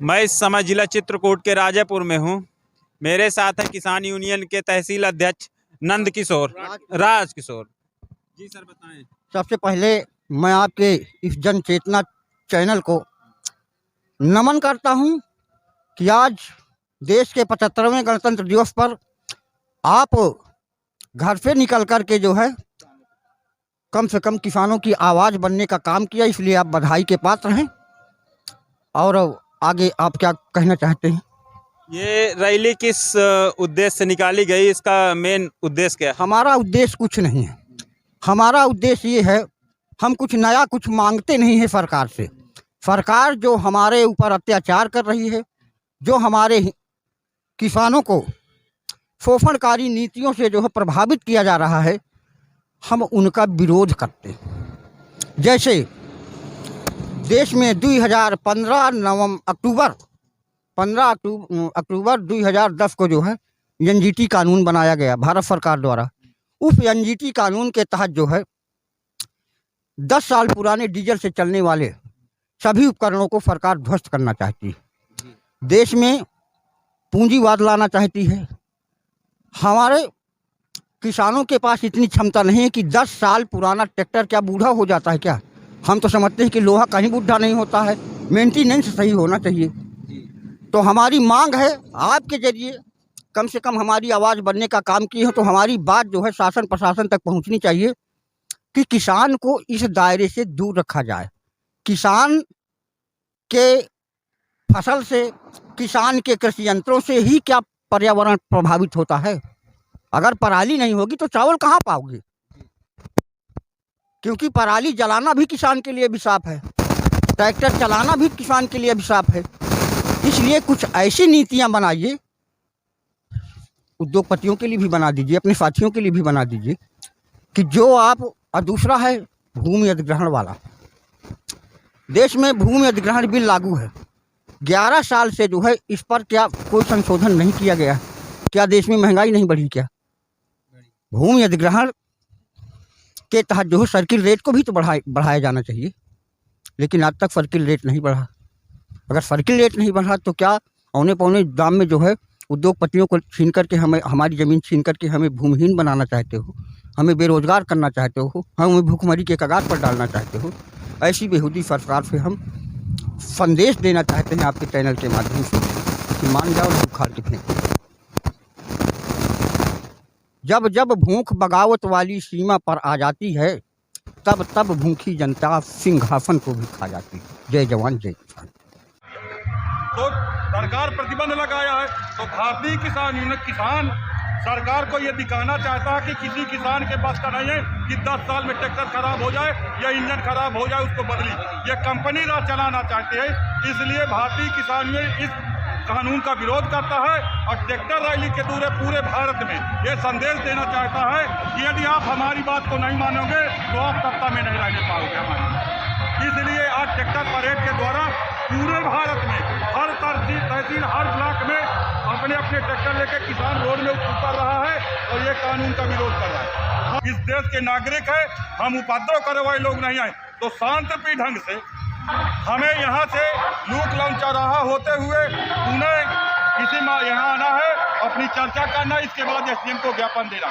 मैं इस समय जिला चित्रकूट के राजापुर में हूँ। मेरे साथ है किसान यूनियन के तहसील अध्यक्ष नंद किशोर राज किशोर जी। सर बताएं। सबसे पहले मैं आपके इस जन चेतना चैनल को नमन करता हूं कि आज देश के 75वें गणतंत्र दिवस पर आप घर से निकल कर के जो है कम से कम किसानों की आवाज़ बनने का काम किया, इसलिए आप बधाई के पात्र हैं। और आगे आप क्या कहना चाहते हैं? ये रैली किस उद्देश्य से निकाली गई, इसका मेन उद्देश्य क्या है? हमारा उद्देश्य कुछ नहीं है। हमारा उद्देश्य ये है, हम कुछ नया कुछ मांगते नहीं है सरकार से। सरकार जो हमारे ऊपर अत्याचार कर रही है, जो हमारे किसानों को शोषणकारी नीतियों से जो है प्रभावित किया जा रहा है, हम उनका विरोध करते हैं। जैसे देश में 2015 अक्टूबर 2010 को जो है एनजीटी कानून बनाया गया भारत सरकार द्वारा। उस एनजीटी कानून के तहत जो है 10 साल पुराने डीजल से चलने वाले सभी उपकरणों को सरकार ध्वस्त करना चाहती है। देश में पूंजीवाद लाना चाहती है। हमारे किसानों के पास इतनी क्षमता नहीं है कि 10 साल पुराना ट्रैक्टर क्या बूढ़ा हो जाता है क्या? हम तो समझते हैं कि लोहा कहीं बूढ़ा नहीं होता है, मेंटेनेंस सही होना चाहिए। तो हमारी मांग है आपके जरिए कम से कम हमारी आवाज़ बनने का काम किए हो, तो हमारी बात जो है शासन प्रशासन तक पहुंचनी चाहिए कि किसान को इस दायरे से दूर रखा जाए। किसान के फसल से, किसान के कृषि यंत्रों से ही क्या पर्यावरण प्रभावित होता है? अगर पराली नहीं होगी तो चावल कहाँ पाओगे? क्योंकि पराली जलाना भी किसान के लिए अभिशाप है, ट्रैक्टर चलाना भी किसान के लिए अभिशाप है। इसलिए कुछ ऐसी नीतियां बनाइए, उद्योगपतियों के लिए भी बना दीजिए, अपने साथियों के लिए भी बना दीजिए कि जो आप, और दूसरा है भूमि अधिग्रहण वाला। देश में भूमि अधिग्रहण बिल लागू है, 11 साल से जो है इस पर क्या कोई संशोधन नहीं किया गया? क्या देश में महंगाई नहीं बढ़ी क्या? भूमि अधिग्रहण के तहत जो है सर्किल रेट को भी तो बढ़ाया जाना चाहिए, लेकिन आज तक सर्किल रेट नहीं बढ़ा। अगर सर्किल रेट नहीं बढ़ा तो क्या औने पौने दाम में जो है उद्योगपतियों को छीन करके हमें, हमारी ज़मीन छीन करके हमें भूमिहीन बनाना चाहते हो, हमें बेरोजगार करना चाहते हो, हमें भूखमरी के कगार पर डालना चाहते हो। ऐसी बेहूदी सरकार से हम संदेश देना चाहते हैं आपके चैनल के माध्यम से कि मान जाओ, उखाड़ के फेंको। जब जब भूख बगावत वाली सीमा पर आ जाती है, तब तब भूखी जनता सिंहासन को भी खा जाती है। जय जवान जय किसान। तो सरकार प्रतिबंध लगाया है, तो भारतीय किसान यूनियन किसान सरकार को ये दिखाना चाहता है कि किसी किसान के पास का नहीं है कि 10 साल में ट्रैक्टर खराब हो जाए या इंजन खराब हो जाए उसको बदली। ये कंपनी राज चलाना चाहते हैं, इसलिए भारतीय किसान यूनियन इस कानून का विरोध करता है और ट्रैक्टर रैली के पूरे भारत में ये संदेश देना चाहता है कि यदि आप हमारी बात को नहीं मानोगे तो आप सत्ता में नहीं रहने पाओगे हमारी। इसलिए आज ट्रैक्टर परेड के द्वारा पूरे भारत में हर तहसील हर ब्लॉक में अपने अपने ट्रैक्टर लेकर किसान रोड में उतर रहा है और ये कानून का विरोध कर रहा है। हम इस देश के नागरिक हैं, हम उपद्रव करे हुए लोग नहीं आए, तो शांतिप्रिय ढंग से हमें यहाँ से लूट लाउन चौराहा होते हुए उन्हें किसी यहाँ आना है, अपनी चर्चा करना, इसके बाद एसडीएम को ज्ञापन देना।